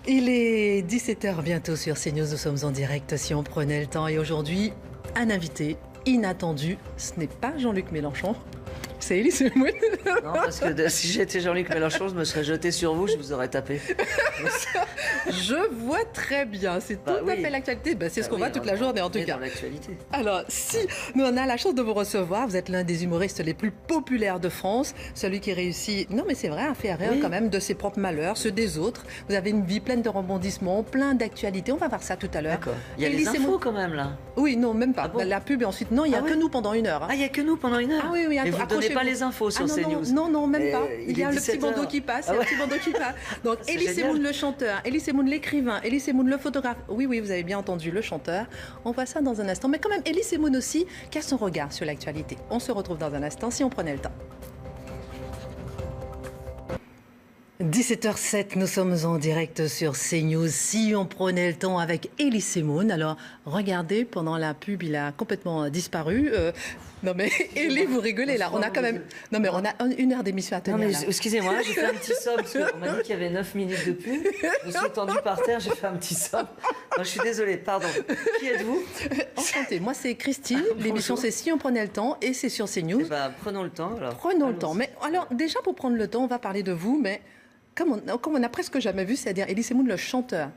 Il est 17h bientôt sur CNews, nous sommes en direct si on prenait le temps et aujourd'hui, un invité inattendu, ce n'est pas Jean-Luc Mélenchon, c'est Elie Semoun. Non, parce que si j'étais Jean-Luc Mélenchon, je me serais jeté sur vous, je vous aurais tapé. Je vois très bien, c'est tout à fait l'actualité, c'est ce qu'on voit toute la journée en tout cas. Dans l'actualité. Alors, si nous on a la chance de vous recevoir, vous êtes l'un des humoristes les plus populaires de France, celui qui réussit, non mais c'est vrai, à faire rire quand même de ses propres malheurs, ceux des autres. Vous avez une vie pleine de rebondissements, plein d'actualités, on va voir ça tout à l'heure. D'accord. Il y a les infos quand même là. Oui, non, même pas. Ah bon? La pub et ensuite, non, il n'y a que nous pendant une heure. Ah, il n'y a que nous pendant une heure. Ah oui, oui. Et vous ne donnez pas les infos sur CNews. Non, même pas. Il y a le 17 petit bandeau heures. qui passe, le petit bandeau qui passe. Donc, Elie Semoun le chanteur, Elie Semoun l'écrivain, Elie Semoun le photographe. Oui, oui, vous avez bien entendu, le chanteur. On voit ça dans un instant. Mais quand même, Elie Semoun aussi, qui a son regard sur l'actualité. On se retrouve dans un instant si on prenait le temps. 17h07, nous sommes en direct sur CNews. Si on prenait le temps avec Elie Semoun, alors regardez, pendant la pub, il a complètement disparu. Non mais Elie, vous rigolez là. On a quand même, non mais on a une heure d'émission à tenir. Non mais là. Excusez-moi, j'ai fait un petit somme parce qu'on m'a dit qu'il y avait 9 minutes de pub. Je me suis étendue par terre, j'ai fait un petit somme. Non, je suis désolée, pardon. Qui êtes-vous? Enchantée. Moi c'est Christine. L'émission c'est Si on prenait le temps et c'est sur CNews. Eh ben, prenons le temps alors. Prenons le temps. Mais alors déjà pour prendre le temps, on va parler de vous, mais comme on a presque jamais vu, c'est-à-dire Elie Semoun le chanteur.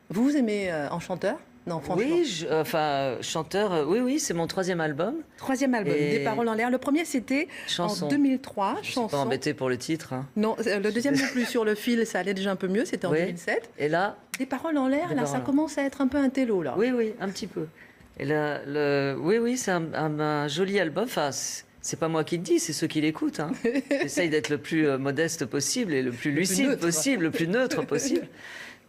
Vous aimez en chanteur? Non, franchement. Oui, chanteur, oui, c'est mon 3e album. 3e album, Et... Des paroles en l'air. Le premier, c'était en 2003. Je suis pas embêtée pour le titre. Hein. Non, le deuxième non plus, Sur le fil, ça allait déjà un peu mieux, c'était en 2007. Et là Des paroles en l'air, là, ça commence à être un peu un télo, là. Oui, un petit peu. Et là, oui, c'est un joli album. Enfin, c'est pas moi qui le dis, c'est ceux qui l'écoutent. Hein. J'essaye d'être le plus modeste possible et le plus lucide possible, le plus neutre possible.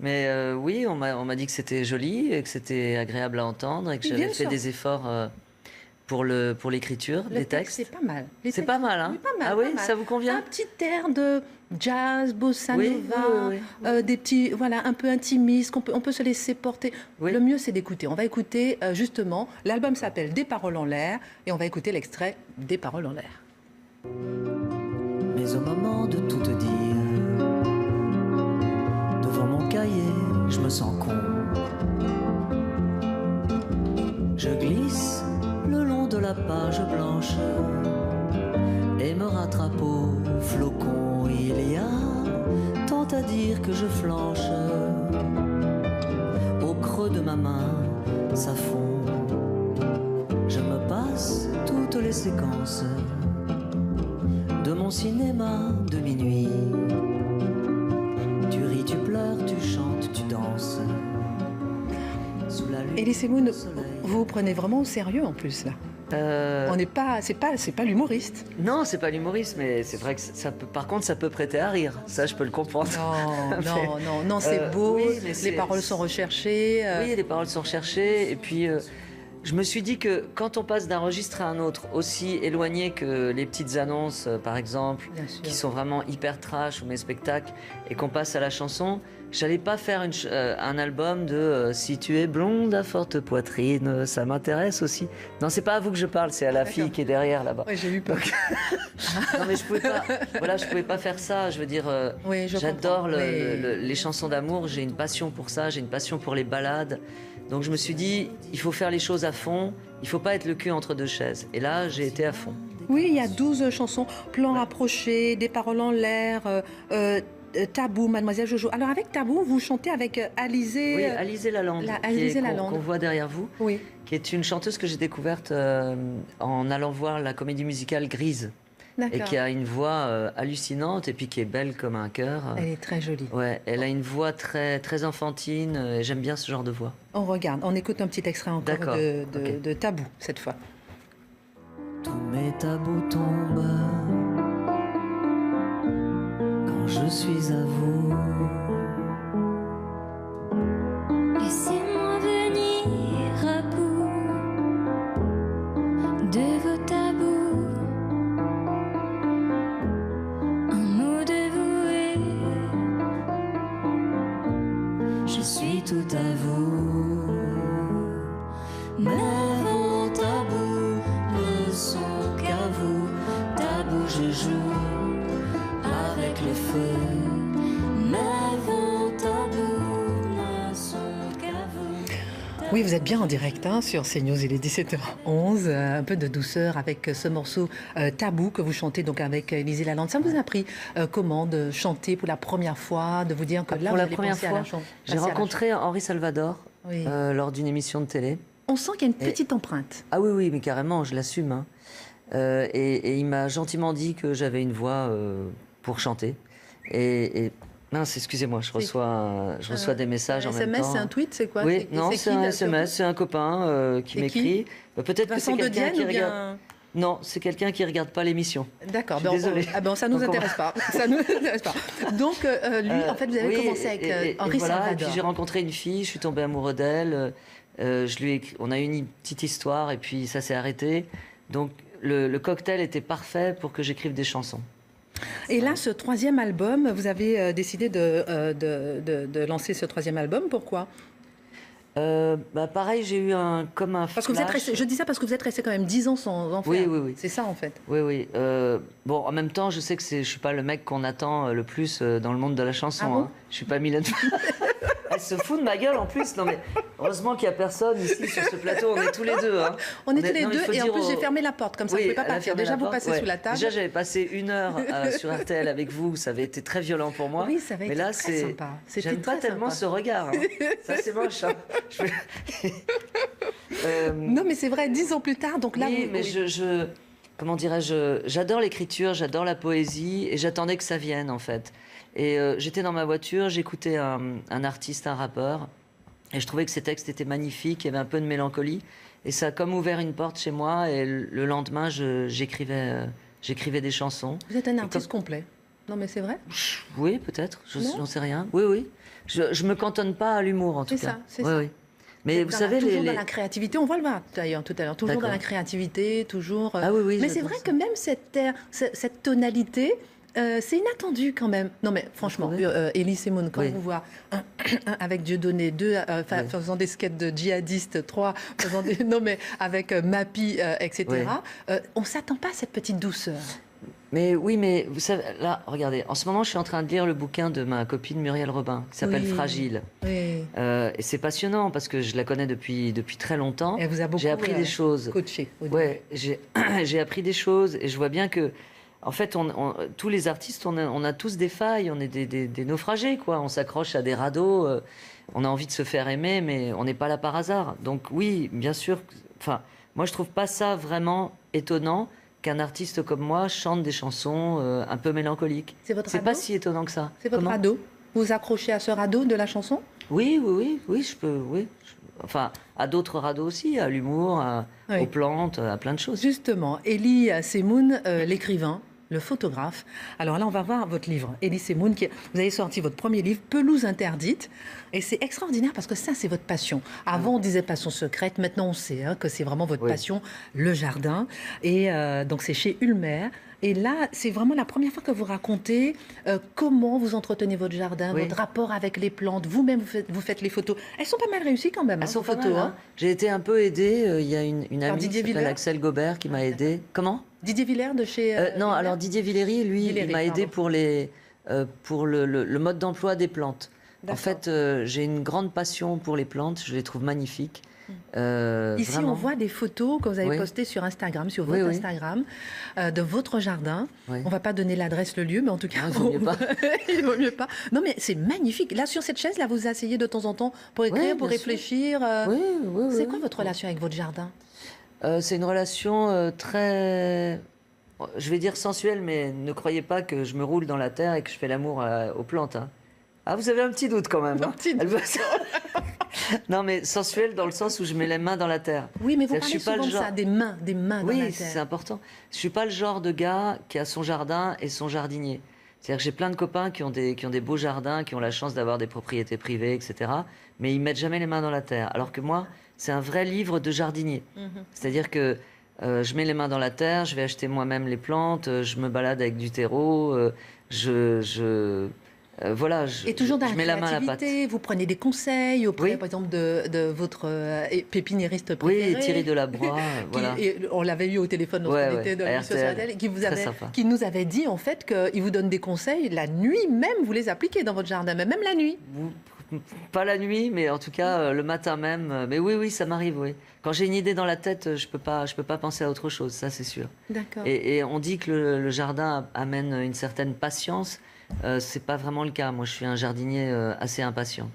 Mais oui, on m'a dit que c'était joli et que c'était agréable à entendre et que j'avais fait des efforts pour l'écriture des textes. C'est pas mal. C'est pas mal, hein? Oui, pas mal. Ah oui, pas mal. ça vous convient? Un petit air de jazz, bossa nova, des petits, voilà, un peu intimistes, on peut se laisser porter. Oui. Le mieux, c'est d'écouter. On va écouter justement, l'album s'appelle Des paroles en l'air et on va écouter l'extrait Des paroles en l'air. Mais au moment de tout te dire, devant mon cahier, je me sens con. Je glisse le long de la page blanche et me rattrape au flocon. Il y a tant à dire que je flanche. Au creux de ma main, ça fond. Je me passe toutes les séquences de mon cinéma de minuit. Tu ris, tu pleures, tu chantes, tu danses. Sous la lune, Elie Semoun, vous vous prenez vraiment au sérieux en plus là. On n'est pas, c'est pas l'humoriste. Non, c'est pas l'humoriste, mais c'est vrai que ça peut. Par contre, ça peut prêter à rire. Ça, je peux le comprendre. Non, c'est beau. Oui, les paroles sont recherchées. Oui, les paroles sont recherchées. Et puis, je me suis dit que quand on passe d'un registre à un autre, aussi éloigné que les petites annonces, par exemple, qui sont vraiment hyper trash ou mes spectacles, et qu'on passe à la chanson, j'allais pas faire un album de si tu es blonde à forte poitrine, ça m'intéresse aussi. Non, c'est pas à vous que je parle, c'est à la fille qui est derrière là-bas. Oui, j'ai eu peur. Non, mais je pouvais pas faire ça. Je veux dire, j'adore les chansons d'amour. J'ai une passion pour ça. J'ai une passion pour les ballades. Donc je me suis dit, il faut faire les choses à fond. Il faut pas être le cul entre deux chaises. Et là, j'ai été à fond. Oui, il y a 12 chansons, Plan rapproché, Des paroles en l'air. Tabou, Mademoiselle Jojo. Alors avec Tabou, vous chantez avec Alizée... Oui, Alizée Lalande, qu'on voit derrière vous, qui est une chanteuse que j'ai découverte en allant voir la comédie musicale Grise. Et qui a une voix hallucinante et puis qui est belle comme un cœur. Elle est très jolie. Ouais, elle a une voix très, très enfantine et j'aime bien ce genre de voix. On regarde, on écoute un petit extrait encore de Tabou cette fois. Tous mes tabous tombent quand je suis à vous. Laissez-moi venir à bout de vos tabous. Un mot dévoué. Je suis tout à vous. Mais vos tabous ne sont qu'à vous. Tabou, je joue avec le feu. Mais vos tabous Oui, vous êtes bien en direct sur CNews, il est 17h11, un peu de douceur avec ce morceau Tabou que vous chantez donc avec Élisée Lalande. Ça vous a pris comment de chanter pour la première fois, de vous dire que là pour vous la allez première penser fois, à la chanson? j'ai rencontré Henri Salvador lors d'une émission de télé. On sent qu'il y a une petite empreinte. Ah oui, oui, mais carrément, je l'assume. Hein. Et il m'a gentiment dit que j'avais une voix pour chanter. Et mince, excusez-moi, je reçois des messages en même temps. SMS, c'est un tweet, c'est quoi? Oui, non, c'est un SMS, c'est un copain qui m'écrit. Peut-être que c'est quelqu'un qui regarde. Non, c'est quelqu'un qui ne regarde pas l'émission. D'accord, désolé. Ça ne nous intéresse pas. Ça nous intéresse pas. Donc, lui, en fait, vous avez commencé avec Henri Salvador. Et puis j'ai rencontré une fille, je suis tombé amoureux d'elle. On a eu une petite histoire et puis ça s'est arrêté. Donc, le cocktail était parfait pour que j'écrive des chansons. Et là, ce troisième album, vous avez décidé de lancer ce troisième album. Pourquoi? Pareil, j'ai eu un flash. Parce que vous êtes resté, je dis ça parce que vous êtes resté quand même 10 ans sans en faire. Oui, oui, oui. C'est ça, en fait. Oui, oui. Bon, en même temps, je sais que je suis pas le mec qu'on attend le plus dans le monde de la chanson. Ah bon? Hein. Je suis pas Mylène. Elle se fout de ma gueule en plus. Non mais heureusement qu'il y a personne ici sur ce plateau. On est tous les deux. Hein. On est tous les deux et en plus j'ai fermé la porte comme ça. Oui, vous ne pouvez pas partir. Déjà vous passez sous la table. Déjà j'avais passé 1 heure sur RTL avec vous. Ça avait été très violent pour moi. Oui, ça avait été très sympa. J'aime pas tellement ce regard. Hein. Ça c'est moche. Hein. Non mais c'est vrai. 10 ans plus tard. Donc là. Oui, mais comment dirais-je, j'adore l'écriture, j'adore la poésie et j'attendais que ça vienne en fait. Et j'étais dans ma voiture, j'écoutais un artiste, un rappeur, et je trouvais que ses textes étaient magnifiques, il y avait un peu de mélancolie, et ça a comme ouvert une porte chez moi, et le lendemain, j'écrivais des chansons. Vous êtes un artiste complet. Non mais c'est vrai? Oui, peut-être, j'en sais rien. Oui, oui. Je me cantonne pas à l'humour en tout cas. C'est ça. Oui. Mais vous savez, toujours dans la créativité, on va le voir d'ailleurs tout à l'heure, toujours dans la créativité, toujours. Ah oui, oui. Mais c'est vrai que même cette tonalité, c'est inattendu quand même. Non mais franchement, Elie Semoun, quand vous voit avec Dieudonné, 2 faisant des skates de djihadistes, 3 faisant des avec Mappy, etc. On s'attend pas à cette petite douceur. Mais oui, mais vous savez, là, regardez, en ce moment, je suis en train de lire le bouquin de ma copine Muriel Robin, qui s'appelle Fragile. Oui. Et c'est passionnant parce que je la connais depuis très longtemps. Elle vous a beaucoup j'ai appris des choses. Coaché. Ouais, j'ai appris des choses et je vois bien que, en fait, tous les artistes, on a tous des failles, on est des naufragés, quoi. On s'accroche à des radeaux, on a envie de se faire aimer, mais on n'est pas là par hasard. Donc oui, bien sûr. Enfin, moi, je trouve pas ça vraiment étonnant qu'un artiste comme moi chante des chansons un peu mélancoliques. C'est votre radeau? C'est pas si étonnant que ça. C'est votre radeau? Vous vous accrochez à ce radeau de la chanson? Oui, je peux, oui. Enfin, à d'autres radeaux aussi, à l'humour, aux plantes, à plein de choses. Justement, Elie Semoun, l'écrivain, le photographe. Alors là, on va voir votre livre, Elie Semoun, vous avez sorti votre premier livre, Pelouse interdite. Et c'est extraordinaire parce que ça, c'est votre passion. Avant, on disait passion secrète. Maintenant, on sait que c'est vraiment votre passion, le jardin. Et donc, c'est chez Ulmer. Et là, c'est vraiment la première fois que vous racontez comment vous entretenez votre jardin, votre rapport avec les plantes. Vous-même, vous faites les photos. Elles sont pas mal réussies quand même. Elles sont photos. J'ai été un peu aidée. Il y a une amie qui s'appelle Axel Gobert qui m'a aidée. Comment? Didier Villers de chez... non, alors Didier Villers, lui, il m'a aidé pour le mode d'emploi des plantes. En fait, j'ai une grande passion pour les plantes. Je les trouve magnifiques. Ici, vraiment. on voit des photos que vous avez postées sur Instagram, sur votre Instagram, de votre jardin. On ne va pas donner l'adresse, le lieu, mais en tout cas, il vaut mieux pas. Il vaut mieux pas. Non, mais c'est magnifique. Là, sur cette chaise, là, vous asseyez de temps en temps pour écrire, pour réfléchir. C'est quoi votre relation avec votre jardin? C'est une relation très, je vais dire sensuelle, mais ne croyez pas que je me roule dans la terre et que je fais l'amour aux plantes. Hein. Ah, vous avez un petit doute quand même. Un petit doute. Non, mais sensuelle dans le sens où je mets les mains dans la terre. Oui, mais vous parlez souvent de ça, des mains dans la terre. Oui, c'est important. Je suis pas le genre de gars qui a son jardin et son jardinier. C'est-à-dire que j'ai plein de copains qui ont des beaux jardins, qui ont la chance d'avoir des propriétés privées, etc. Mais ils mettent jamais les mains dans la terre. Alors que moi, c'est un vrai livre de jardinier. C'est-à-dire que je mets les mains dans la terre, je vais acheter moi-même les plantes, je me balade avec du terreau, voilà, et toujours dans la créativité, vous prenez des conseils auprès, par exemple, de votre pépiniériste préféré. Oui, Thierry Delabroix, voilà. On l'avait eu au téléphone lorsqu'on était dans l'émission sur RTL, qui nous avait dit, en fait, qu'il vous donne des conseils la nuit même, vous les appliquez dans votre jardin, même la nuit. pas la nuit, mais en tout cas le matin même. Mais oui, ça m'arrive, oui. Quand j'ai une idée dans la tête, je peux pas penser à autre chose, ça c'est sûr. D'accord. Et on dit que le jardin amène une certaine patience. C'est pas vraiment le cas. Moi, je suis un jardinier assez impatient.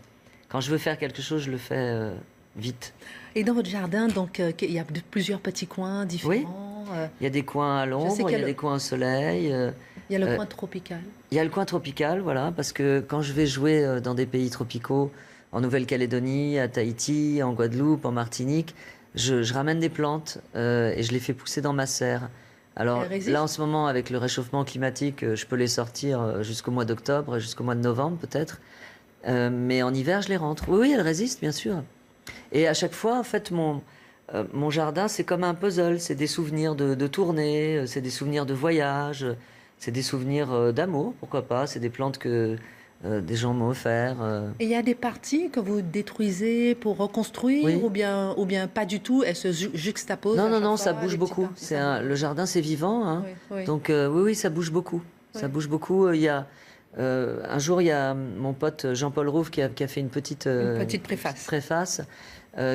Quand je veux faire quelque chose, je le fais vite. Et dans votre jardin, donc, il y a plusieurs petits coins différents. Il y a des coins à l'ombre, il y a des coins au soleil. Il y a le coin tropical. Il y a le coin tropical, voilà, parce que quand je vais jouer dans des pays tropicaux, en Nouvelle-Calédonie, à Tahiti, en Guadeloupe, en Martinique, je ramène des plantes et je les fais pousser dans ma serre. Alors là, en ce moment, avec le réchauffement climatique, je peux les sortir jusqu'au mois d'octobre, jusqu'au mois de novembre peut-être. Mais en hiver, je les rentre. Oui, elles résistent, bien sûr. Et à chaque fois, en fait, mon jardin, c'est comme un puzzle. C'est des souvenirs de tournée, c'est des souvenirs de voyage, c'est des souvenirs d'amour, pourquoi pas. C'est des plantes que des gens m'ont offert. Et il y a des parties que vous détruisez pour reconstruire ou bien pas du tout, elles se juxtaposent? Non, ça bouge beaucoup. Le jardin, c'est vivant. Hein. Oui. Donc oui, ça bouge beaucoup. Ça bouge beaucoup. Il y a, un jour, il y a mon pote Jean-Paul Rouve qui a fait une petite préface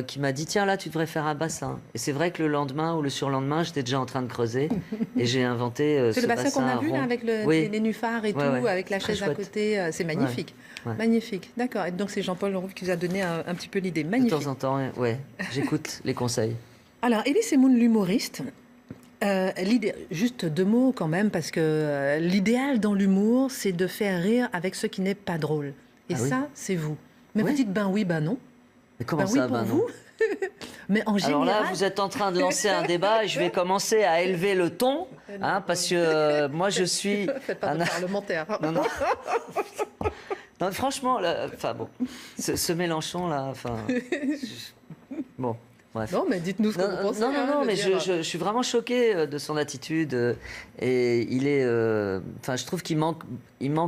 qui m'a dit, tiens, là, tu devrais faire un bassin. Et c'est vrai que le lendemain ou le surlendemain, j'étais déjà en train de creuser et j'ai inventé c'est ce le bassin qu'on a vu rond. là, avec les nénuphars et tout, avec la chaise à côté. C'est magnifique. Ouais. Magnifique. D'accord. Et donc, c'est Jean-Paul Rouve qui vous a donné un petit peu l'idée. Magnifique. De temps en temps, j'écoute les conseils. Alors, Elie Semoun, l'humoriste, juste 2 mots quand même, parce que l'idéal dans l'humour, c'est de faire rire avec ce qui n'est pas drôle. Et ça, c'est vous. Mais vous dites ben oui, ben non. Mais comment ça, pour ben vous. Mais en général... Alors là, vous êtes en train de lancer un débat et je vais commencer à élever le ton, parce que moi, je suis... Faites pas de parlementaire. Non. Non, franchement, ce Mélenchon, là, bon... Bref. Non, mais dites-nous ce que vous pensez. Non, mais je suis vraiment choquée de son attitude. Et il est... je trouve qu'il manque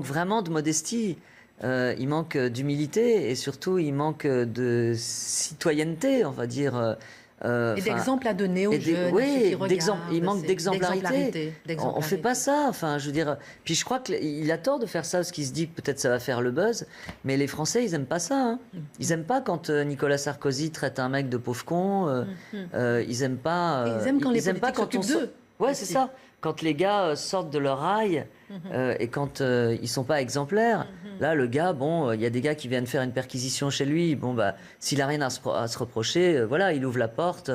vraiment de modestie. Il manque d'humilité et surtout, il manque de citoyenneté, on va dire. Et d'exemples à donner aux jeunes. Oui, il manque d'exemplarité. On ne fait pas ça. Je veux dire. Puis je crois qu'il a tort de faire ça parce qu'il se dit que peut-être ça va faire le buzz. Mais les Français, ils n'aiment pas ça. Hein. Ils n'aiment pas quand Nicolas Sarkozy traite un mec de pauvre con. Ils n'aiment pas. Ils aiment quand les politiques s'occupent d'eux. Ouais, c'est ça. Quand les gars sortent de leur rail et quand ils ne sont pas exemplaires. Là, le gars, il y a des gars qui viennent faire une perquisition chez lui. S'il n'a rien à se reprocher, il ouvre la porte.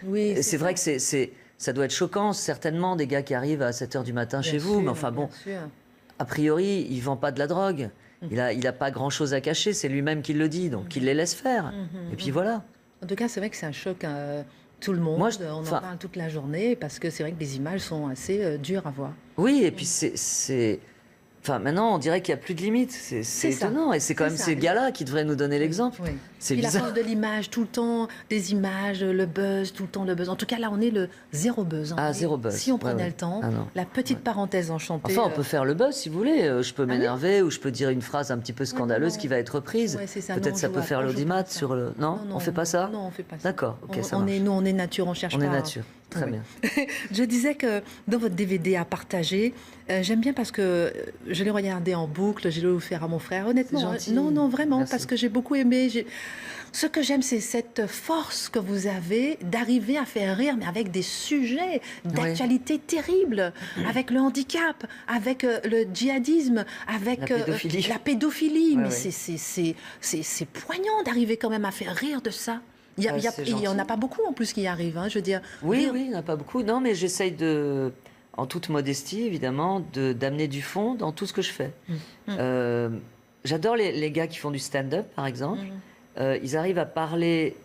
Oui, c'est vrai que ça doit être choquant, certainement, des gars qui arrivent à 7h du matin chez vous. Mais a priori, il ne vend pas de la drogue. Il a pas grand-chose à cacher. C'est lui-même qui le dit. Donc, il les laisse faire. Et puis voilà. En tout cas, c'est vrai que c'est un choc. Tout le monde, on en parle toute la journée parce que c'est vrai que les images sont assez dures à voir. Oui, et puis c'est... maintenant, on dirait qu'il n'y a plus de limites. C'est étonnant. Et c'est quand même ces gars-là qui devraient nous donner l'exemple. Oui. C'est bizarre. La force de l'image, tout le temps, des images, le buzz, tout le temps le buzz. En tout cas, là, on est le zéro buzz. Zéro buzz. Si on prenait le temps, la petite parenthèse enchantée. Enfin, on peut faire le buzz si vous voulez. Je peux m'énerver ou je peux dire une phrase un petit peu scandaleuse qui va être reprise. Peut-être ça peut faire l'audimat sur le... Non, on ne fait pas ça. Non, on ne fait pas ça. D'accord, ok, ça marche. Nous, on est nature, on cherche pas. On est nature. Très bien. Je disais que dans votre DVD à partager, j'aime bien parce que je l'ai regardé en boucle, je l'ai offert à mon frère. Honnêtement, non, vraiment, merci. Parce que j'ai beaucoup aimé. Ce que j'aime, c'est cette force que vous avez d'arriver à faire rire, mais avec des sujets d'actualité terribles, avec le handicap, avec le djihadisme, avec la pédophilie. Mais c'est poignant d'arriver quand même à faire rire de ça. Il n'y en a pas beaucoup en plus qui y arrivent, je veux dire. Oui, il n'y en a pas beaucoup. Non, mais j'essaye en toute modestie, évidemment, d'amener du fond dans tout ce que je fais. J'adore les gars qui font du stand-up, par exemple. Ils arrivent à parler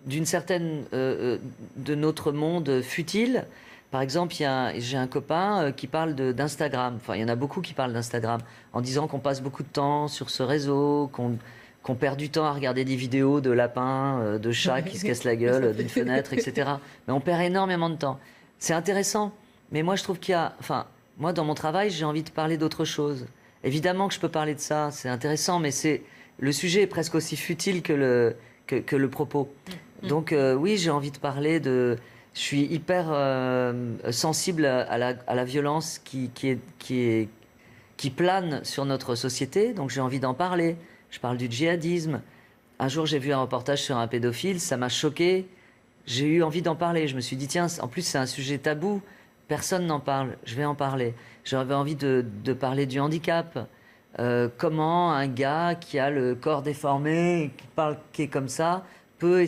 d'une certaine... de notre monde futile. Par exemple, j'ai un copain qui parle d'Instagram. Il y en a beaucoup qui parlent d'Instagram, en disant qu'on passe beaucoup de temps sur ce réseau, qu'on perd du temps à regarder des vidéos de lapins, de chats qui se cassent la gueule d'une fenêtre, etc. Mais on perd énormément de temps. C'est intéressant. Mais moi, je trouve qu'il y a... moi, dans mon travail, j'ai envie de parler d'autre chose. Évidemment que je peux parler de ça, c'est intéressant, mais le sujet est presque aussi futile que le propos. Donc, oui, j'ai envie de parler de... Je suis hyper sensible à la violence qui qui plane sur notre société, donc j'ai envie d'en parler. Je parle du djihadisme. Un jour, j'ai vu un reportage sur un pédophile, ça m'a choqué. J'ai eu envie d'en parler. Je me suis dit, tiens, en plus, c'est un sujet tabou. Personne n'en parle. Je vais en parler. J'avais envie de parler du handicap. Comment un gars qui a le corps déformé, qui est comme ça, peut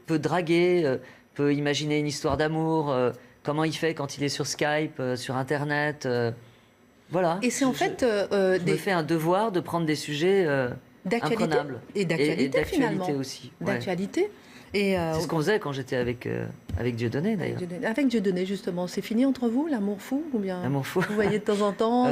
draguer, peut imaginer une histoire d'amour. Comment il fait quand il est sur Skype, sur Internet. Voilà. Et c'est en fait... je me fais un devoir de prendre des sujets d'actualité et d'actualité finalement aussi. D'actualité. Et c'est ce qu'on faisait quand j'étais avec Dieudonné d'ailleurs. Avec Dieudonné justement, c'est fini entre vous l'amour fou ou bien l'amour fou. Vous voyez de temps en temps.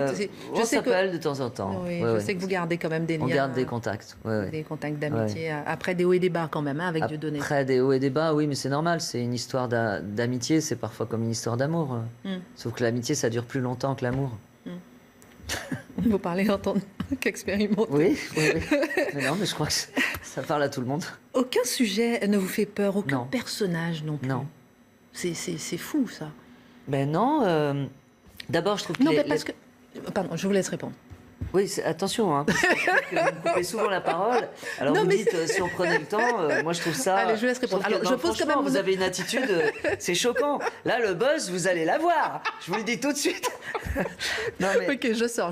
On s'appelle de temps en temps. Oui, je sais que vous gardez quand même des liens. On garde des contacts. Des contacts d'amitié. Après des hauts et des bas quand même avec Dieudonné. Après des hauts et des bas, oui, mais c'est normal. C'est une histoire d'amitié. C'est parfois comme une histoire d'amour. Sauf que l'amitié, ça dure plus longtemps que l'amour. Vous parlez en tant qu'expérimenté. Oui. Mais non, mais je crois que ça parle à tout le monde. Aucun sujet ne vous fait peur, aucun personnage non plus. Non. C'est fou, ça. Ben non. D'abord, je trouve que... Non, mais parce que... Pardon, je vous laisse répondre. Oui, attention, hein, parce que vous me coupez souvent la parole. Alors non, vous dites, si on prenait le temps, moi je trouve ça... Allez, je laisse répondre. Alors, je pose quand même... Vous avez une attitude, c'est choquant. Là, le buzz, vous allez l'avoir. Je vous le dis tout de suite. Non, mais... Ok, je sors.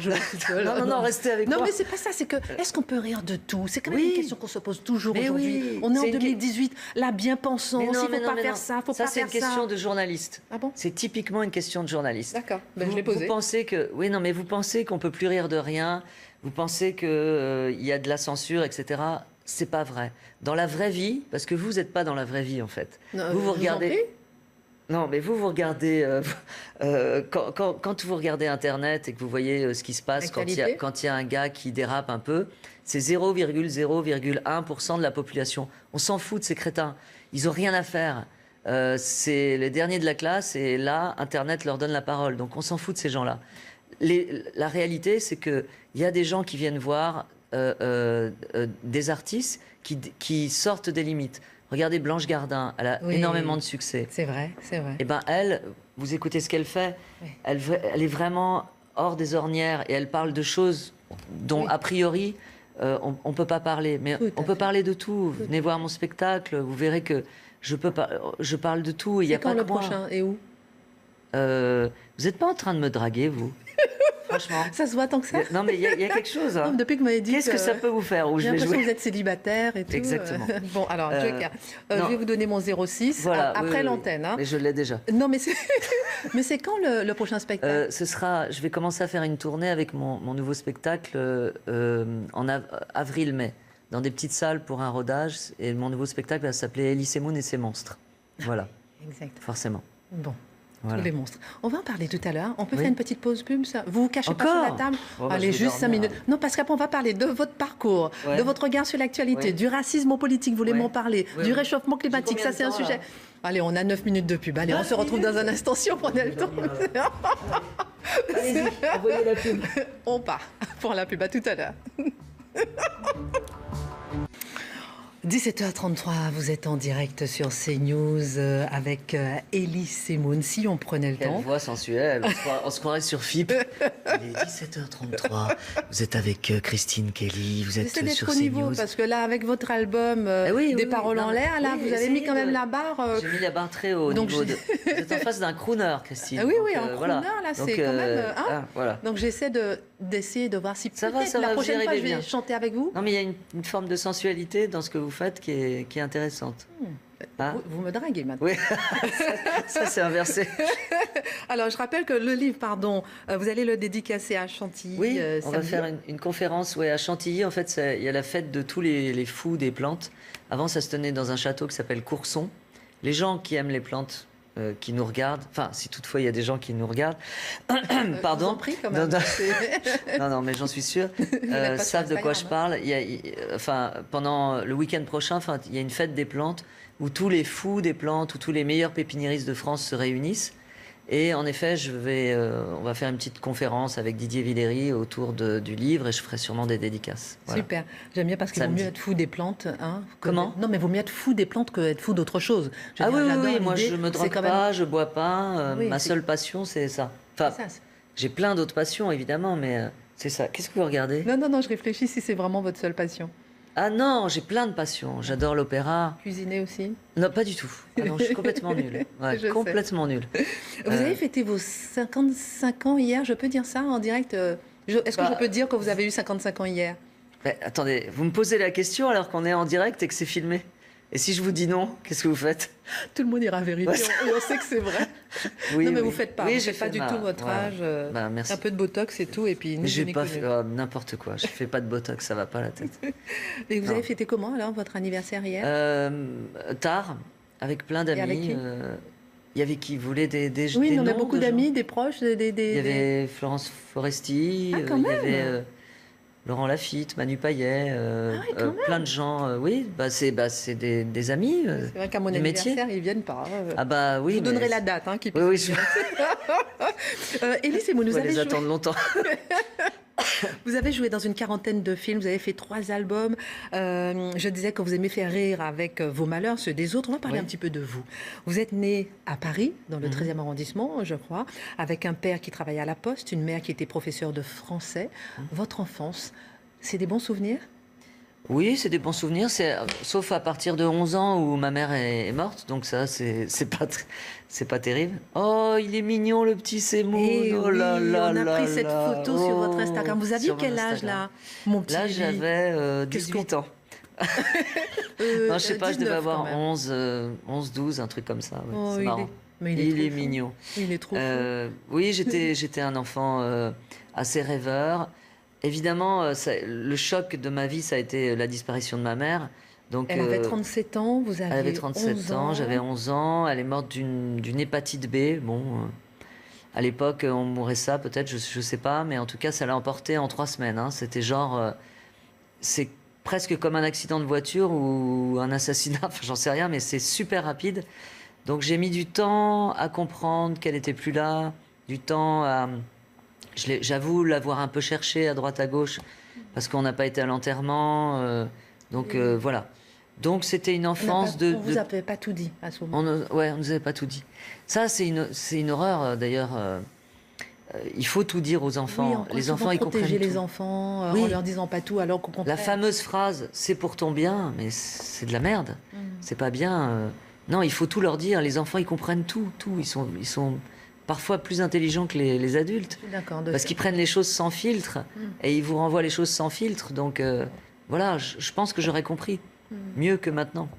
Non, restez avec moi. Non, mais c'est pas ça, c'est que, est-ce qu'on peut rire de tout? C'est quand même une question qu'on se pose toujours aujourd'hui. Oui. On est en 2018, la bien-pensance, il ne faut pas faire ça, faut pas faire ça. Ça, c'est une question de journaliste. Ah bon? C'est typiquement une question de journaliste. D'accord, je l'ai posé. Vous pensez que... Oui, non, mais vous pensez qu'on peut plus rire de rien. Vous pensez qu'il y a de la censure, etc. C'est pas vrai. Dans la vraie vie, parce que vous n'êtes pas dans la vraie vie en fait. Non, vous regardez. Non, mais vous regardez quand vous regardez Internet et que vous voyez ce qui se passe quand il y a un gars qui dérape un peu, c'est 0,0,1% de la population. On s'en fout de ces crétins. Ils ont rien à faire. C'est les derniers de la classe et là, Internet leur donne la parole. Donc on s'en fout de ces gens-là. La réalité, c'est qu'il y a des gens qui viennent voir des artistes qui sortent des limites. Regardez Blanche Gardin, elle a énormément de succès. C'est vrai, c'est vrai. Et ben elle, vous écoutez ce qu'elle fait, elle est vraiment hors des ornières et elle parle de choses dont a priori on ne peut pas parler. Mais on peut parler de tout. Venez voir mon spectacle, vous verrez que je parle de tout. Il y a pas que moi. Quand le prochain et où? Vous n'êtes pas en train de me draguer, vous? Franchement. Ça se voit tant que ça? Non, mais il y a quelque chose. Hein. Non, depuis que vous m'avez dit. Qu'est-ce que ça peut vous faire? J'ai l'impression que vous êtes célibataire et tout. Exactement. Bon, alors, Joker, je vais vous donner mon 06 après l'antenne. Hein. Mais je l'ai déjà. Non, mais c'est quand le prochain spectacle? Je vais commencer à faire une tournée avec mon nouveau spectacle en avril-mai, dans des petites salles pour un rodage. Et mon nouveau spectacle va s'appeler Elie Semoun et ses monstres. Voilà. Exact. Forcément. Bon. Voilà. Tous les monstres. On va en parler tout à l'heure. On peut faire une petite pause pub, ça? Vous vous cachez Encore? pas sur la table? Allez, juste 5 minutes. Non, parce qu'après, on va parler de votre parcours, de votre regard sur l'actualité, du racisme politique, vous voulez m'en parler, du réchauffement climatique, ça c'est un sujet. Allez, on a 9 minutes de pub. Allez, on se retrouve dans un instant si on prenait le temps. Allez-y, envoyez la pub. On part pour la pub. À tout à l'heure. 17h33, vous êtes en direct sur CNews avec Elie Semoun. Si on prenait le temps. Quelle voix sensuelle, on se croirait sur FIP. Il est 17h33, vous êtes avec Christine Kelly, vous êtes sur CNews. Niveau, parce que là, avec votre album Des paroles en l'air, là, vous avez mis quand même la barre. J'ai mis la barre très haut. Vous êtes en face d'un crooner, Christine. Oui, un crooner, là, c'est quand même. Voilà. Donc j'essaie d'essayer de voir si ça va, la prochaine fois je vais chanter avec vous. Non, mais il y a une forme de sensualité dans ce que vous faites qui est intéressante. Vous me draguez maintenant. Oui, ça c'est inversé. Alors je rappelle que le livre, vous allez le dédicacer à Chantilly. Oui, on va faire une conférence à Chantilly. En fait, il y a la fête de tous les fous des plantes. Avant, ça se tenait dans un château qui s'appelle Courson. Les gens qui aiment les plantes, qui nous regardent, enfin, si toutefois il y a des gens qui nous regardent, pardon. Je vous en prie, quand même. Non, mais j'en suis sûre, savent de quoi je parle. Pendant le week-end prochain, il y a une fête des plantes où tous les fous des plantes, où tous les meilleurs pépiniéristes de France se réunissent. Et en effet, on va faire une petite conférence avec Didier Villery autour du livre et je ferai sûrement des dédicaces. Voilà. Super. J'aime bien parce qu'il vaut mieux être fou des plantes. Hein, Comment? Non, mais il vaut mieux être fou des plantes que être fou d'autre chose. Oui, moi je me drogue pas, je bois pas. Ma seule passion, c'est ça. Enfin, j'ai plein d'autres passions évidemment, mais C'est ça. Qu'est-ce que vous regardez? Non, je réfléchis si c'est vraiment votre seule passion. Ah non, j'ai plein de passions. J'adore l'opéra. Cuisiner aussi? Non, pas du tout. Ah non, je suis complètement nulle. Ouais, complètement nulle. Vous avez fêté vos 55 ans hier, je peux dire ça en direct? Est-ce que je peux dire que vous avez eu 55 ans hier? Attendez, vous me posez la question alors qu'on est en direct et que c'est filmé. Et si je vous dis non, qu'est-ce que vous faites? Tout le monde ira vérifier, on sait que c'est vrai. Oui, non, mais oui. vous faites pas, oui, vous faites pas du tout votre âge. Merci. Un peu de botox et tout, et puis je n'ai pas fait n'importe quoi. Je fais pas de botox, ça va pas la tête. Et vous avez fêté comment alors votre anniversaire hier? Tard, avec plein d'amis. Avec qui? Il y avait qui voulait des Oui, noms mais beaucoup de gens. d'amis, des proches, Il y avait Florence Foresti, Ah, quand il y même. avait Laurent Lafitte, Manu Payet, plein de gens. Oui, c'est des amis. C'est vrai qu'à mon du anniversaire, métier. ils viennent pas. Ah bah oui. Je vous donnerai la date. Hein, qui Oui, Élise, vous nous on va avez les joué. attendre longtemps. Vous avez joué dans une quarantaine de films, vous avez fait 3 albums. Je disais que vous aimez faire rire avec vos malheurs, ceux des autres. On va parler un petit peu de vous. Vous êtes né à Paris, dans le 13e arrondissement, je crois, avec un père qui travaillait à la Poste, une mère qui était professeure de français. Votre enfance, c'est des bons souvenirs? Oui, c'est des bons souvenirs, sauf à partir de 11 ans où ma mère est morte, donc ça, c'est pas terrible. Oh, il est mignon le petit Semoun. Oh là là on a là pris cette là. photo sur votre Instagram. Vous aviez Sur mon quel âge Instagram. là, mon petit Là, Élie j'avais 18 ans. Non, je sais pas, je devais 19 avoir quand même. 11, 12, un truc comme ça. Ouais, Oh, c'est marrant. Mais Il est trop fou. mignon. Il est trop fou. Oui, j'étais un enfant assez rêveur. Évidemment, le choc de ma vie, ça a été la disparition de ma mère. Donc, Elle avait 37 ans, vous aviez elle avait 37 11 ans, j'avais 11 ans. Elle est morte d'une hépatite B. Bon, à l'époque, on mourrait ça, peut-être, je sais pas. Mais en tout cas, ça l'a emporté en 3 semaines. Hein. C'était genre... c'est presque comme un accident de voiture ou un assassinat. Enfin, j'en sais rien, mais c'est super rapide. Donc, j'ai mis du temps à comprendre qu'elle n'était plus là. Du temps à... J'avoue l'avoir un peu cherché à droite à gauche parce qu'on n'a pas été à l'enterrement. Voilà. Donc c'était une enfance on vous avait pas tout dit à ce moment. on nous avait pas tout dit. Ça c'est une horreur d'ailleurs. Il faut tout dire aux enfants. Oui, les enfants ils comprennent protéger les tout. enfants Oui. en leur disant pas tout alors qu'au contraire. La fameuse phrase c'est pour ton bien, mais c'est de la merde. C'est pas bien. Non, il faut tout leur dire. Les enfants ils comprennent tout. Ils sont parfois plus intelligents que les adultes. D'accord. Parce qu'ils prennent les choses sans filtre et ils vous renvoient les choses sans filtre. Donc voilà, je pense que j'aurais compris mieux que maintenant.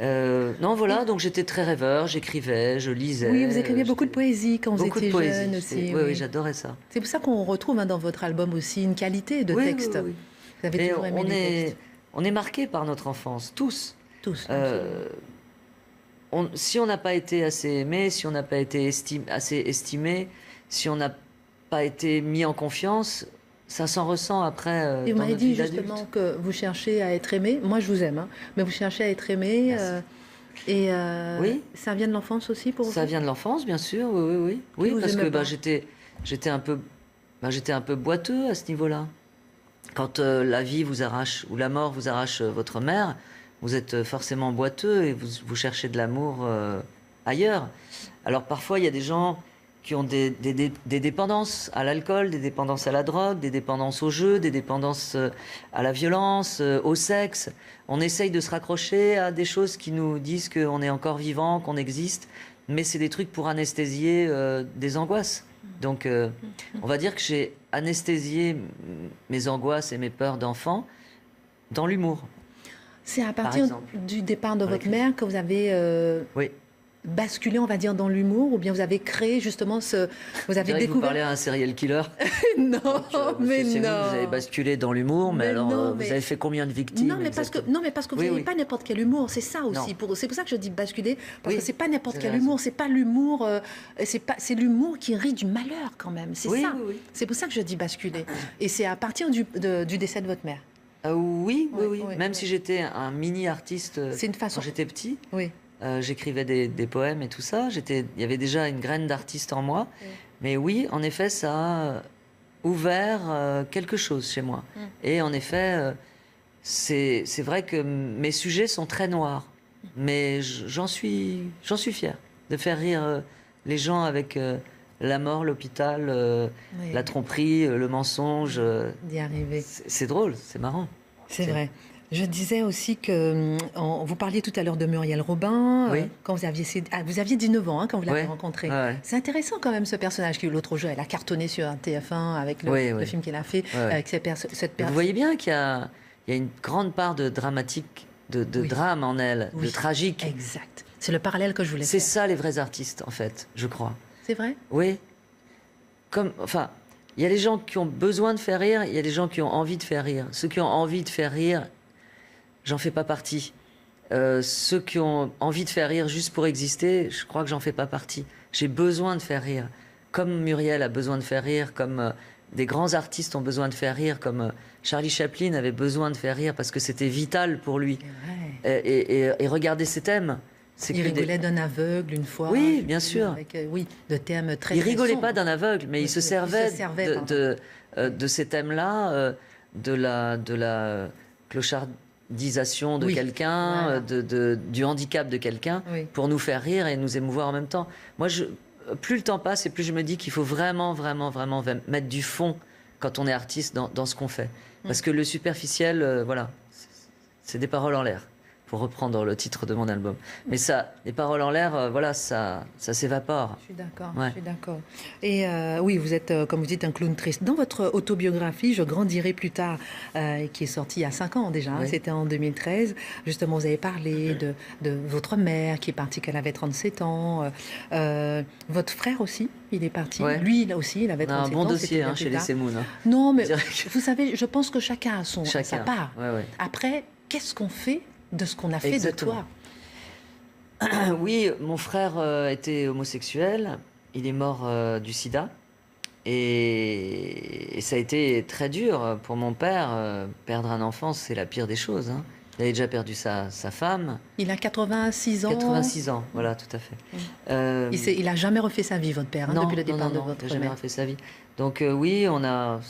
Non, voilà, donc j'étais très rêveur, j'écrivais, je lisais. Oui, vous écriviez beaucoup de poésie quand vous beaucoup étiez de poésie. jeune aussi. Oui, j'adorais ça. C'est pour ça qu'on retrouve dans votre album aussi une qualité de texte. Oui. Vous avez toujours aimé les textes. On est marqué par notre enfance, tous. Tous. Si on n'a pas été assez aimé, si on n'a pas été assez estimé, si on n'a pas été mis en confiance, ça s'en ressent après. Et vous dans m'avez notre dit vie d'adulte. justement que vous cherchez à être aimé. Moi, je vous aime, hein, mais vous cherchez à être aimé. Oui. Ça vient de l'enfance aussi pour vous? Ça vient de l'enfance, bien sûr, oui. Oui, vous parce aimez que pas j'étais un peu boiteux à ce niveau-là. Quand la vie vous arrache ou la mort vous arrache votre mère, vous êtes forcément boiteux et vous cherchez de l'amour ailleurs. Alors parfois, il y a des gens qui ont des dépendances à l'alcool, des dépendances à la drogue, des dépendances au jeu, des dépendances à la violence, au sexe. On essaye de se raccrocher à des choses qui nous disent qu'on est encore vivant, qu'on existe, mais c'est des trucs pour anesthésier des angoisses. Donc on va dire que j'ai anesthésié mes angoisses et mes peurs d'enfant dans l'humour. C'est à partir du départ de votre mère que vous avez Oui. basculé, on va dire, dans l'humour, ou bien vous avez créé justement ce... Vous avez Vous découvert... parlez à un serial killer. Non, mais C'est non. vous avez basculé dans l'humour, mais alors vous avez fait combien de victimes? Non, mais parce que vous Oui, n'avez oui. pas n'importe quel humour, c'est ça aussi. Non. C'est pour ça que je dis basculer, parce Oui, que c'est pas n'importe vous quel avez humour, c'est pas l'humour, c'est l'humour qui rit du malheur quand même. C'est Oui, ça. oui. C'est pour ça que je dis basculer. Et c'est à partir du décès de votre mère. Oui. Oui, Même oui. si j'étais un mini artiste C'est une façon. quand j'étais petit, Oui. j'écrivais des poèmes et tout ça. Il y avait déjà une graine d'artiste en moi. Oui. Mais oui, en effet, ça a ouvert quelque chose chez moi. Et en effet, c'est vrai que mes sujets sont très noirs. Mais j'en suis fier de faire rire les gens avec la mort, l'hôpital, la tromperie, le mensonge. D'y arriver. C'est drôle, c'est marrant. C'est vrai. Je disais aussi que vous parliez tout à l'heure de Muriel Robin, oui. Quand vous aviez 19 ans quand vous l'avez rencontrée. Ouais. C'est intéressant quand même ce personnage qui, l'autre jour, elle a cartonné sur un TF1 avec le film qu'elle a fait. Avec cette personne. Vous voyez bien qu'il y a une grande part de dramatique, de drame en elle, de tragique. Exact. C'est le parallèle que je voulais faire. C'est ça les vrais artistes, en fait, je crois. C'est vrai? Oui. Enfin, il y a les gens qui ont besoin de faire rire, il y a des gens qui ont envie de faire rire. Ceux qui ont envie de faire rire, j'en fais pas partie. Ceux qui ont envie de faire rire juste pour exister, je crois que j'en fais pas partie. J'ai besoin de faire rire. Comme Muriel a besoin de faire rire, comme des grands artistes ont besoin de faire rire, comme Charlie Chaplin avait besoin de faire rire parce que c'était vital pour lui. Et regardez ses thèmes. Il rigolait d'un aveugle une fois. Oui, bien sûr. Avec, de thèmes très. Il rigolait sombres. pas d'un aveugle, mais il se servait de ces thèmes-là, de la clochardisation de quelqu'un, du handicap de quelqu'un, pour nous faire rire et nous émouvoir en même temps. Moi, plus le temps passe et plus je me dis qu'il faut vraiment, vraiment, vraiment mettre du fond quand on est artiste dans ce qu'on fait. Parce que le superficiel, voilà, c'est des paroles en l'air. Pour reprendre le titre de mon album. Mais ça, les paroles en l'air, voilà, ça s'évapore. Je suis d'accord, je suis d'accord. Et oui, vous êtes, comme vous dites, un clown triste. Dans votre autobiographie, Je grandirai plus tard, qui est sortie il y a 5 ans déjà, c'était en 2013, justement, vous avez parlé de votre mère qui est partie quand elle avait 37 ans. Votre frère aussi, il est parti. Lui aussi, il avait 37 ans. Un bon dossier chez les Semoun. Non, mais vous savez, je pense que chacun a sa part. Ouais. Après, qu'est-ce qu'on fait de ce qu'on a fait de toi? Oui, mon frère était homosexuel. Il est mort du sida. Et ça a été très dur pour mon père. Perdre un enfant, c'est la pire des choses. Il avait déjà perdu sa femme. Il a 86 ans. 86 ans, voilà, tout à fait. Il n'a jamais refait sa vie, votre père, depuis le départ de votre mère. Il n'a jamais refait sa vie. Donc oui, on a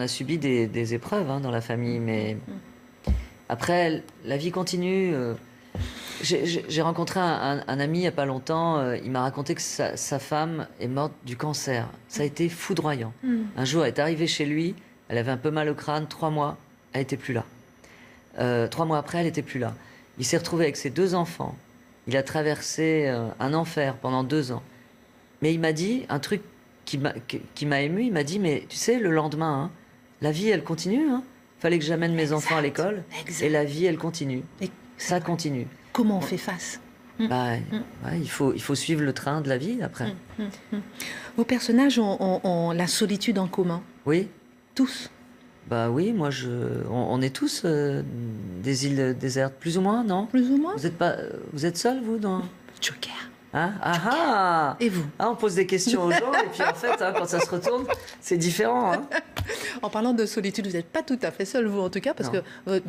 subi des épreuves dans la famille, mais... Après, la vie continue. J'ai rencontré un ami il n'y a pas longtemps. Il m'a raconté que sa femme est morte du cancer. Ça a été foudroyant. Un jour, elle est arrivée chez lui. Elle avait un peu mal au crâne. 3 mois, elle n'était plus là. 3 mois après, elle n'était plus là. Il s'est retrouvé avec ses 2 enfants. Il a traversé un enfer pendant 2 ans. Mais il m'a dit un truc qui m'a ému. Il m'a dit, mais tu sais, le lendemain, la vie, elle continue. Fallait que j'amène mes enfants à l'école et la vie, elle continue. Ça continue. Comment on fait face? Il faut suivre le train de la vie après. Vos personnages ont la solitude en commun? Oui. Tous? Oui, moi, on est tous des îles désertes, plus ou moins, non? Plus ou moins. Vous êtes seul, vous, dans... Joker. Et vous? On pose des questions aux gens et puis en fait, quand ça se retourne, c'est différent. En parlant de solitude, vous n'êtes pas tout à fait seul, vous en tout cas, parce que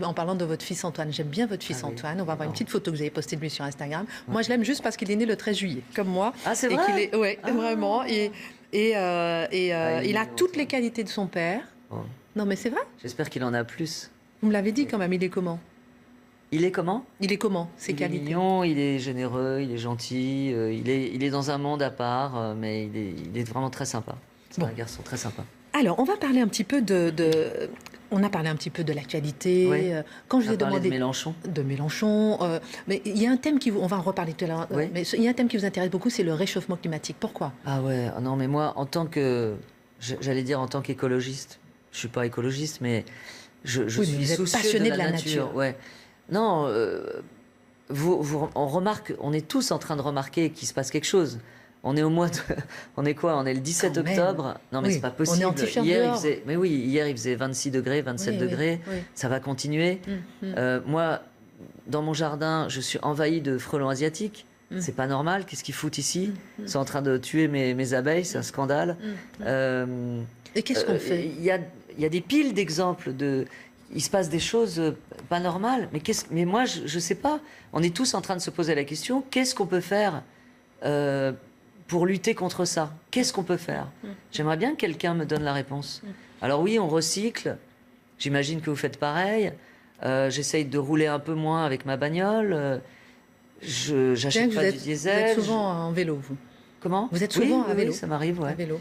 en parlant de votre fils Antoine, j'aime bien votre fils Antoine. On va voir une petite photo que vous avez postée de lui sur Instagram. Moi, je l'aime juste parce qu'il est né le 13 juillet, comme moi. Ah, c'est vrai? Vraiment. Et il a toutes les qualités de son père. Non, mais c'est vrai. J'espère qu'il en a plus. Vous me l'avez dit quand même, il est comment? Il est comment? Il est comment, ses qualités? Il est mignon, il est généreux, il est gentil, il est dans un monde à part, mais il est vraiment très sympa. C'est un garçon très sympa. Alors, on va parler un petit peu on a parlé un petit peu de l'actualité. Quand je vous ai demandé de Mélenchon, mais il y a un thème on va en reparler tout à l'heure. Mais il y a un thème qui vous intéresse beaucoup, c'est le réchauffement climatique. Pourquoi? Ah ouais, non, mais moi, j'allais dire en tant qu'écologiste, je suis pas écologiste, mais je suis soucieux passionné de la nature. Ouais. Non, on remarque, on est tous en train de remarquer qu'il se passe quelque chose. On est on est quoi? On est le 17 octobre. Non, mais c'est pas possible. On est en t-shirt hier, hier, il faisait 26 degrés, 27 degrés. Ça va continuer. Moi, dans mon jardin, je suis envahi de frelons asiatiques. C'est pas normal. Qu'est-ce qu'ils foutent ici? Ils sont en train de tuer mes abeilles. C'est un scandale. Et qu'est-ce qu'on fait? Il y a des piles d'exemples il se passe des choses pas normales. Mais moi, je sais pas. On est tous en train de se poser la question, qu'est-ce qu'on peut faire pour lutter contre ça? Qu'est-ce qu'on peut faire? J'aimerais bien que quelqu'un me donne la réponse. Alors oui, on recycle. J'imagine que vous faites pareil. J'essaye de rouler un peu moins avec ma bagnole. J'achète pas du diesel. Vous êtes souvent en vélo, vous? Comment? Vous êtes souvent à vélo? Oui, ça m'arrive, ouais. À vélo.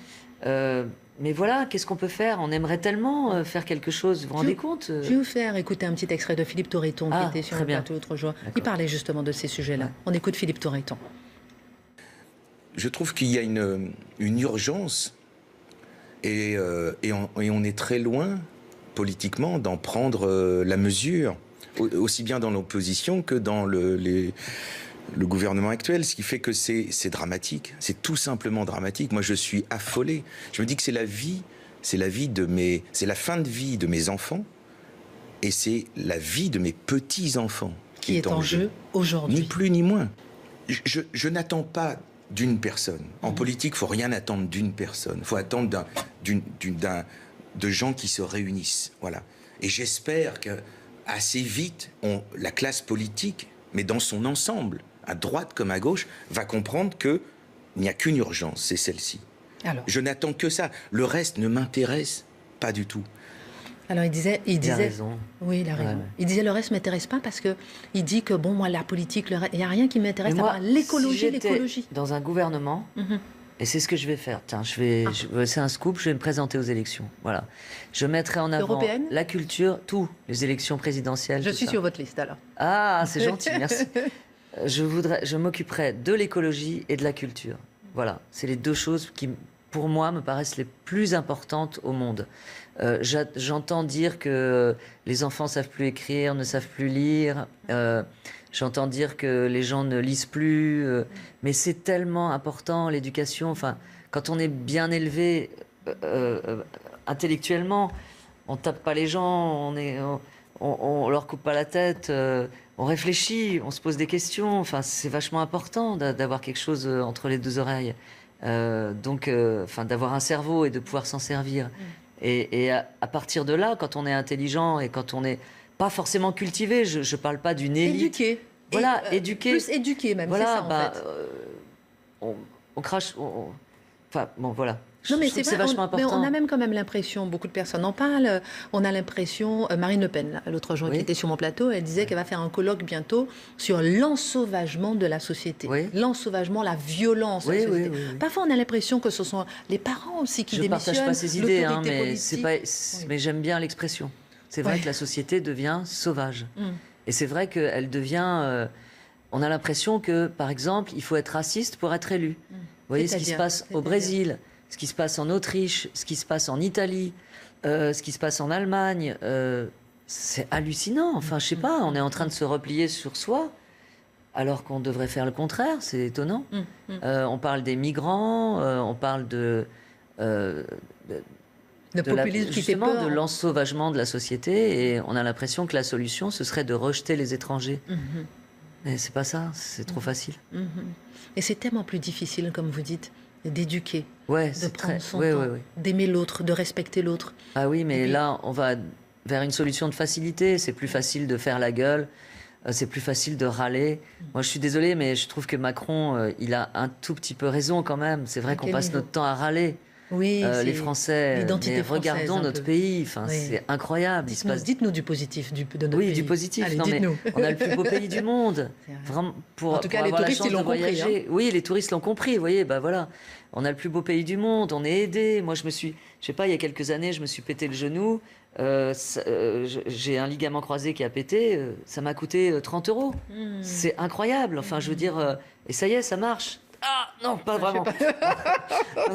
Mais voilà, qu'est-ce qu'on peut faire? On aimerait tellement faire quelque chose, vous vous rendez compte? Je vais vous faire écouter un petit extrait de Philippe Torreton qui était sur le plateau l'autre jour. Il parlait justement de ces sujets-là. Ouais. On écoute Philippe Torreton. Je trouve qu'il y a une urgence et on est très loin, politiquement, d'en prendre la mesure, aussi bien dans l'opposition que dans le gouvernement actuel, ce qui fait que c'est dramatique, c'est tout simplement dramatique. Moi, je suis affolé. Je me dis que c'est la fin de vie de mes enfants, et c'est la vie de mes petits-enfants qui est en jeu aujourd'hui. Ni plus ni moins. Je n'attends pas d'une personne. En politique, il faut rien attendre d'une personne. Il faut attendre de gens qui se réunissent. Voilà. Et j'espère que assez vite, la classe politique, mais dans son ensemble, à droite comme à gauche, va comprendre qu'il n'y a qu'une urgence, c'est celle-ci. Je n'attends que ça. Le reste ne m'intéresse pas du tout. Alors il disait, il a raison. Oui, il a raison. Ouais. Il disait le reste ne m'intéresse pas parce que il dit que bon, moi la politique, il n'y a rien qui m'intéresse à part l'écologie, l'écologie. Dans un gouvernement, et c'est ce que je vais faire. Tiens, c'est un scoop. Je vais me présenter aux élections. Voilà, je mettrai en avant la culture, les élections présidentielles. Je suis sur votre liste alors. Ah, c'est gentil, merci. Je m'occuperai de l'écologie et de la culture. Voilà, c'est les deux choses qui, pour moi, me paraissent les plus importantes au monde. J'entends dire que les enfants savent plus écrire, ne savent plus lire. J'entends dire que les gens ne lisent plus. Mais c'est tellement important, l'éducation. Enfin, quand on est bien élevé intellectuellement, on tape pas les gens, on leur coupe pas la tête. On réfléchit, on se pose des questions. Enfin, c'est vachement important d'avoir quelque chose entre les deux oreilles. D'avoir un cerveau et de pouvoir s'en servir. Et à partir de là, quand on est intelligent et quand on n'est pas forcément cultivé, je ne parle pas d'une élite. Éduqué. Voilà, éduqué. Plus éduqué même, voilà, c'est ça en fait. On crache... Enfin, bon, voilà. Non, mais c'est vachement important. Mais on a même quand même l'impression, beaucoup de personnes en parlent, on a l'impression, Marine Le Pen, l'autre jour qui était sur mon plateau, elle disait qu'elle va faire un colloque bientôt sur l'ensauvagement de la société. L'ensauvagement, la violence de la société. Parfois, on a l'impression que ce sont les parents aussi qui démissionnent. Je ne partage pas ces idées, mais j'aime bien l'expression. C'est vrai que la société devient sauvage. Et c'est vrai qu'elle devient... on a l'impression que, par exemple, il faut être raciste pour être élu. Vous voyez ce qui se passe au Brésil, ce qui se passe en Autriche, ce qui se passe en Italie, ce qui se passe en Allemagne, c'est hallucinant. Enfin, je sais pas, on est en train de se replier sur soi, alors qu'on devrait faire le contraire. C'est étonnant. On parle des migrants, on parle de populisme qui fait peur. De l'ensauvagement de la société, et on a l'impression que la solution, ce serait de rejeter les étrangers. Mais c'est pas ça, c'est trop facile. Et c'est tellement plus difficile, comme vous dites, d'éduquer, de prendre son temps, d'aimer l'autre, de respecter l'autre. Ah oui, mais là, on va vers une solution de facilité. C'est plus facile de faire la gueule, c'est plus facile de râler. Moi, je suis désolée, mais je trouve que Macron, il a un tout petit peu raison quand même. C'est vrai qu'on passe notre temps à râler. Oui, les Français, mais regardons notre pays, enfin, c'est incroyable. Dites-nous du positif de notre pays. Oui, du positif. Allez, non, mais on a le plus beau pays du monde. Vraiment, en tout cas, les touristes, ils l'ont compris. Hein. Oui, les touristes l'ont compris. Vous voyez, bah voilà, on a le plus beau pays du monde. On est aidé. Moi, je sais pas, il y a quelques années, je me suis pété le genou. J'ai un ligament croisé qui a pété. Ça m'a coûté 30 €. C'est incroyable. Enfin, je veux dire, et ça y est, ça marche. Ah non, pas vraiment.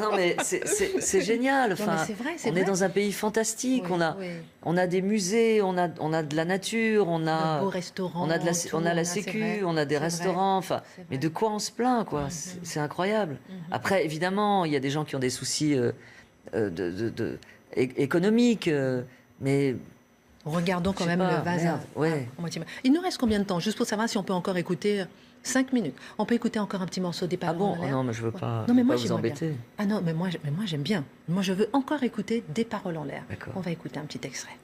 Non, mais c'est génial. Enfin, on est dans un pays fantastique. On a des musées, on a de la nature, on a beaux restaurants, on a la sécu, on a des restaurants. Enfin, mais de quoi on se plaint, quoi? C'est incroyable. Après, évidemment, il y a des gens qui ont des soucis économiques, mais regardons quand même le vase. Il nous reste combien de temps, juste pour savoir si on peut encore écouter 5 minutes. On peut écouter encore un petit morceau des paroles en l'air. Ah bon? Non, mais je veux pas, non, mais moi, vous embêter. Bien. Ah non, mais moi j'aime bien. Moi, je veux encore écouter des paroles en l'air. On va écouter un petit extrait.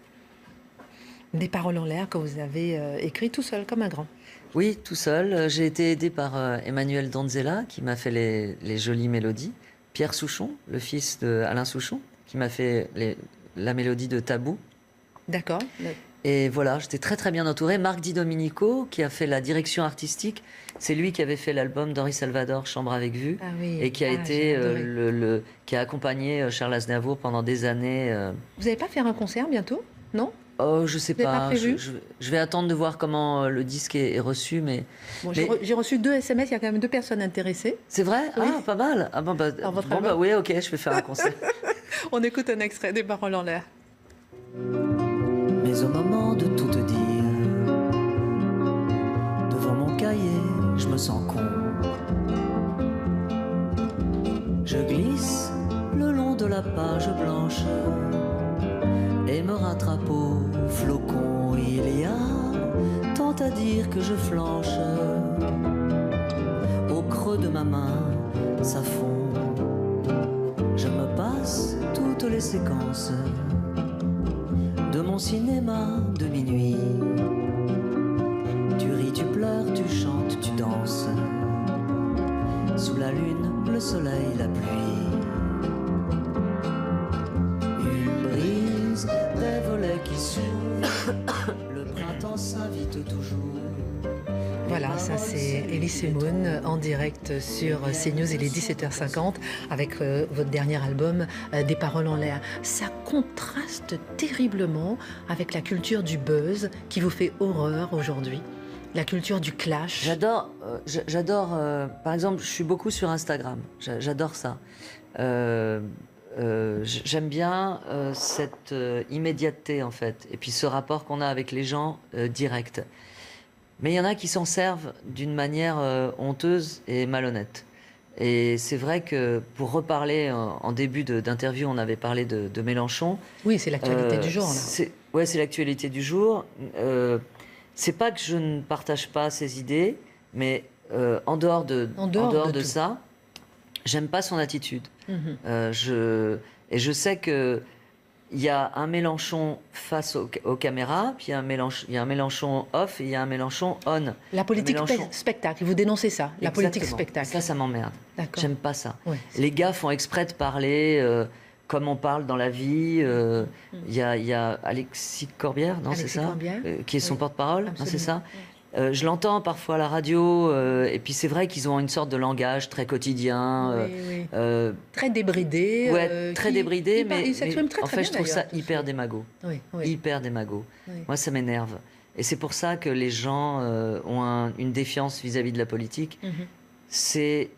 Des paroles en l'air que vous avez écrit tout seul, comme un grand. Oui, tout seul. J'ai été aidé par Emmanuel Danzella, qui m'a fait les jolies mélodies. Pierre Souchon, le fils d'Alain Souchon, qui m'a fait la mélodie de Tabou. D'accord. Et voilà, j'étais très très bien entouré. Marc Di Domenico, qui a fait la direction artistique, c'est lui qui avait fait l'album d'Henri Salvador, Chambre avec vue, et qui a été qui a accompagné Charles Aznavour pendant des années. Vous n'allez pas faire un concert bientôt, non? Oh, je sais pas. prévu Je vais attendre de voir comment le disque est reçu, mais. Bon, j'ai reçu 2 SMS. Il y a quand même 2 personnes intéressées. C'est vrai? Oui. Ah, pas mal. Ah bon, oui, ok, je vais faire un concert. On écoute un extrait des Paroles en l'air. Mais au moment de tout te dire, devant mon cahier, je me sens con. Je glisse le long de la page blanche et me rattrape au flocon. Il y a tant à dire que je flanche. Au creux de ma main, ça fond. Je me passe toutes les séquences de mon cinéma de minuit. Tu ris, tu pleures, tu chantes, tu danses. Sous la lune, le soleil, la pluie. Une brise, des volets qui s'ouvrent. Le printemps s'invite toujours. Voilà, ça c'est Elie Semoun en direct sur CNews. Il est 17h50 avec votre dernier album, Des Paroles en l'air. Ça contraste terriblement avec la culture du buzz qui vous fait horreur aujourd'hui. La culture du clash. J'adore. Par exemple, je suis beaucoup sur Instagram. J'adore ça. J'aime bien cette immédiateté en fait, et puis ce rapport qu'on a avec les gens direct. Mais il y en a qui s'en servent d'une manière honteuse et malhonnête. Et c'est vrai que pour reparler en début d'interview, on avait parlé de Mélenchon. Oui, c'est l'actualité du jour. Ouais, c'est l'actualité du jour. C'est pas que je ne partage pas ses idées, mais en dehors de ça, j'aime pas son attitude. Et je sais que il y a un Mélenchon face aux caméras, puis il y a un Mélenchon off et il y a un Mélenchon on. La politique spectacle, vous dénoncez ça, la politique spectacle. Ça m'emmerde. J'aime pas ça. Ouais, les gars font exprès de parler comme on parle dans la vie. Il y a Alexis Corbière, non, c'est ça, qui est son porte-parole, hein, c'est ça. Je l'entends parfois à la radio, et puis c'est vrai qu'ils ont une sorte de langage très quotidien. Très débridé. Très débridé, mais en fait, je trouve ça hyper démago. Hyper démago. Oui. Moi, ça m'énerve. Et c'est pour ça que les gens ont une défiance vis-à-vis de la politique. C'est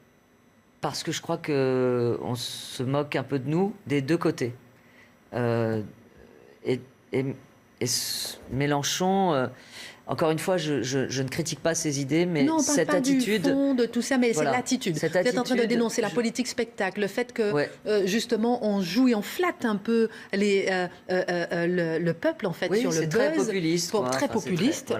parce que je crois qu'on se moque un peu de nous, des deux côtés. Et Mélenchon... encore une fois, je ne critique pas ses idées, mais non, cette attitude... Du fond de tout ça, mais voilà, c'est l'attitude. Vous êtes en train de dénoncer la politique spectacle, le fait que, justement, on joue et on flatte un peu le peuple, en fait, sur le buzz. Très populiste. Très populiste,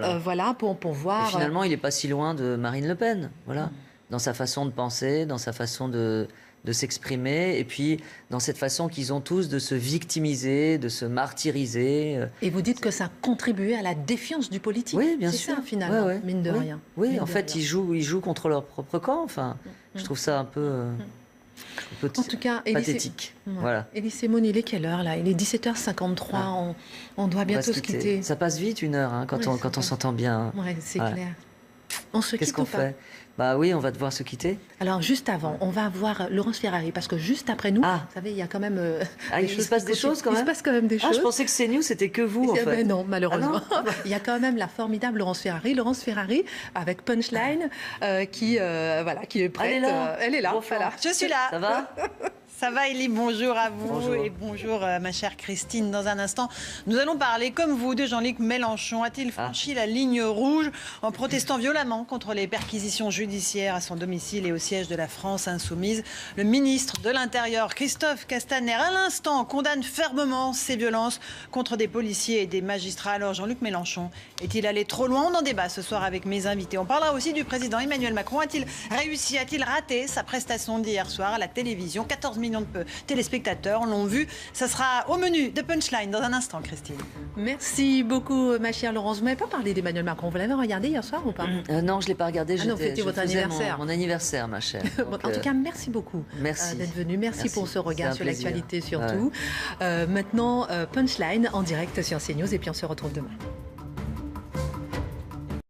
pour voir... Et finalement, il n'est pas si loin de Marine Le Pen, voilà. Dans sa façon de penser, dans sa façon de s'exprimer, et puis dans cette façon qu'ils ont tous de se victimiser, de se martyriser. Et vous dites que ça a contribué à la défiance du politique. Oui, bien sûr. C'est ça, finalement, mine de rien. Oui, mine en fait, ils jouent contre leur propre camp. Enfin, je trouve ça un peu en tout cas, pathétique. Voilà. Elie Semoun, il est quelle heure, là? Il est 17h53, on doit bientôt se quitter. Ça passe vite, 1 heure, hein, quand on s'entend bien. Oui, c'est clair. On se quitte. Qu'est-ce qu'on fait? Bah oui, on va devoir se quitter. Alors, juste avant, on va voir Laurence Ferrari, parce que juste après nous, vous savez, il y a quand même... il se passe des choses quand même. Il se passe quand même des choses. Je pensais que CNews, c'était que vous, en fait. Ben non, malheureusement. Il y a quand même la formidable Laurence Ferrari, avec Punchline, qui est prête. Elle est là. Bon, voilà. Je suis là. Ça va? Ça va, Elie? Bonjour à vous. Bonjour. Et bonjour, ma chère Christine. Dans un instant, nous allons parler, comme vous, de Jean-Luc Mélenchon. A-t-il franchi la ligne rouge en protestant violemment contre les perquisitions judiciaires à son domicile et au siège de la France insoumise? Le ministre de l'Intérieur, Christophe Castaner, à l'instant, condamne fermement ces violences contre des policiers et des magistrats. Alors, Jean-Luc Mélenchon, est-il allé trop loin? On en débat ce soir avec mes invités. On parlera aussi du président Emmanuel Macron. A-t-il réussi, a-t-il raté sa prestation d'hier soir à la télévision? 14 000 millions de téléspectateurs l'ont vu. Ça sera au menu de Punchline dans un instant, Christine. Merci beaucoup, ma chère Laurence. Vous m'avez pas parlé d'Emmanuel Macron. Vous l'avez regardé hier soir ou pas? Non, je ne l'ai pas regardé. Non, fêtez votre anniversaire. Mon anniversaire, ma chère. Donc, en tout cas, merci beaucoup d'être venu. Merci pour ce regard sur l'actualité surtout. Maintenant, Punchline en direct sur CNews et puis on se retrouve demain.